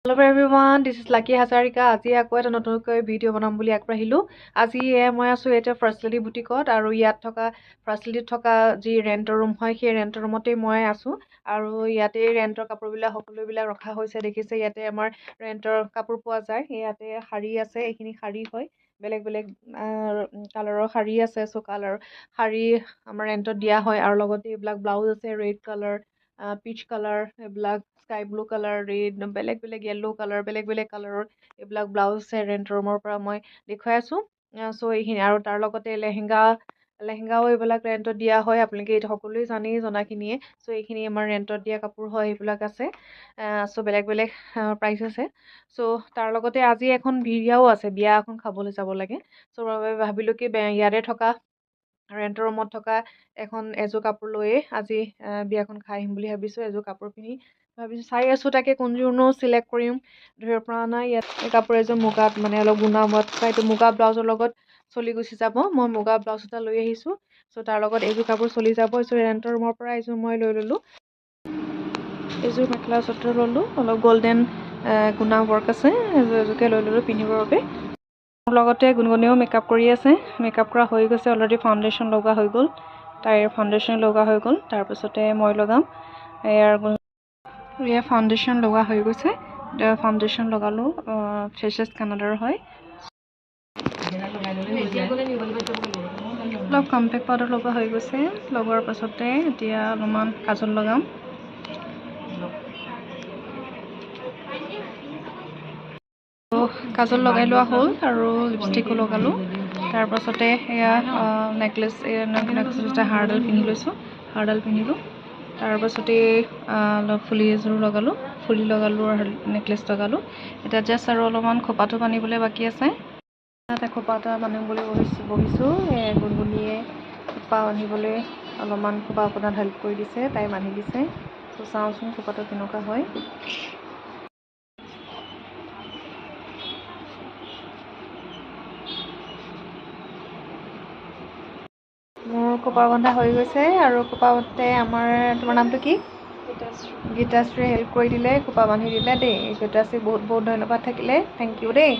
Hello everyone, this is Lucky Hazarika. আজি আকৌ এটা নতুনকৈ ভিডিঅ' বনাম বুলি আগবাঢ়িলো। আজি মই আছো এটা ফাৰ্ষ্ট লেডি বুটিকত আৰু ইয়াত থকা ফাৰ্ষ্ট লেডিত থকা যি ৰেন্টৰ ৰুম হয় সেই ৰেন্টৰ ৰুমতে মই আছো আৰু ইয়াতে ৰেন্টৰ কাপোৰবিলাক সকলোবিলাক ৰখা হৈছে। দেখিছে ইয়াতে আমাৰ ৰেন্টৰ কাপোৰ পোৱা যায়। ইয়াতে শাৰী আছে, এইখিনি শাৰী হয়। বেলেগ বেলেগ কালাৰৰ শাৰী আছে, সো কালাৰ শাৰী আমাৰ ৰেন্টত দিয়া হয় আৰু লগতে এইবিলাক ব্লাউজ আছে ৰেড কালাৰ, পিচ কালাৰ, এইবিলাক স্কাই ব্লু কালাৰ, ৰেড, বেলেগ বেলেগ য়েল্লো কালাৰ, বেলেগ বেলেগ কালাৰৰ এইবিলাক ব্লাউজ ৰেন্টৰ ৰুমৰ পৰা মই দেখুৱাই আছো। চ' এইখিনি আৰু তাৰ লগতে লেহেংগাও এইবিলাক ৰেন্টত দিয়া হয়। আপোনালোকে এইটো সকলোৱে জনাখিনিয়ে। চ' এইখিনি আমাৰ ৰেন্টত দিয়া কাপোৰ হয়, এইবিলাক আছে। চ' বেলেগ বেলেগ প্ৰাইচ আছে। চ' তাৰ লগতে আজি এখন বিয়াও আছে, বিয়া এখন খাবলৈ যাব লাগে। চ' ভাবিলো কি ইয়াতে থকা ৰেন্টৰ ৰুমত থকা এযোৰ কাপোৰ লৈয়ে আজি বিয়াখন খাই আহিম বুলি ভাবিছো। এযোৰ কাপোৰ পিন্ধি ভাবিছো, চাই আছো তাকে কোনযোৰনো চিলেক্ট কৰিম, ধৰিব পৰা নাই। ইয়াত এই কাপোৰ এযোৰ মুগাত মানে অলপ গুণা এইটো মুগা ব্লাউজৰ লগত চলি গুচি যাব। মই মুগা ব্লাউজ এটা লৈ আহিছো। চ' তাৰ লগত এইযোৰ কাপোৰ চলি যাব। চ' ৰেন্টৰ ৰুমৰ পৰা এইযোৰ মই লৈ ললো। এইযোৰ মেখেলা চাদৰ ললো, অলপ গল্ডেন গুণা ৱৰ্ক আছে। এযোৰকে লৈ ললো পিন্ধিবৰ বাবে। মোৰ লগতে গুণগুণেও মেকআপ কৰি আছে। মেকআপ কৰা হৈ গৈছে অলৰেডি, ফাউণ্ডেশ্যন লগা হৈ গ'ল, তাইৰ ফাউণ্ডেশ্যন লগা হৈ গ'ল। তাৰপিছতে মই লগাম। এয়া ফাউণ্ডেশ্যন লগা হৈ গৈছে। ফাউণ্ডেশ্যন লগালোঁ, ফ্ৰেছেছ কানাডাৰ হয়। অলপ কম্পেক্ট পাউডাৰ লগা হৈ গৈছে। লগোৱাৰ পাছতে এতিয়া অলপমান কাজল লগাম। কাজল লগাই লোৱা হ'ল আৰু লিপষ্টিকো লগালোঁ। তাৰপাছতে এয়া নেকলেছ হাৰডাল পিন্ধি লৈছোঁ, হাৰডাল পিন্ধিলোঁ। তাৰপাছতে ফুলি এযোৰ লগালোঁ, ফুলি লগালোঁ আৰু নেকলেছ লগালোঁ। এতিয়া জাষ্ট আৰু অলপমান খোপাটো বান্ধিবলৈ বাকী আছে। তাতে খোপা এটা বান্ধিম বুলি বহিছোঁ। গুণগুণিয়ে খোপা বান্ধিবলৈ অলপমান খোপা আপোনাক হেল্প কৰি দিছে, তাই বান্ধি দিছে। ত' চাওঁচোন খোপাটো কেনেকুৱা হয়। মোৰ খোপা বন্ধা হৈ গৈছে আৰু খোপা বান্ধোতে তোমাৰ নামটো কি? গীতাশ্ৰীয়ে হেল্প কৰি দিলে, খোপা বান্ধি দিলে দেই। গীতাশ্ৰী বহুত বহুত ধন্যবাদ থাকিলে, থেংক ইউ দেই।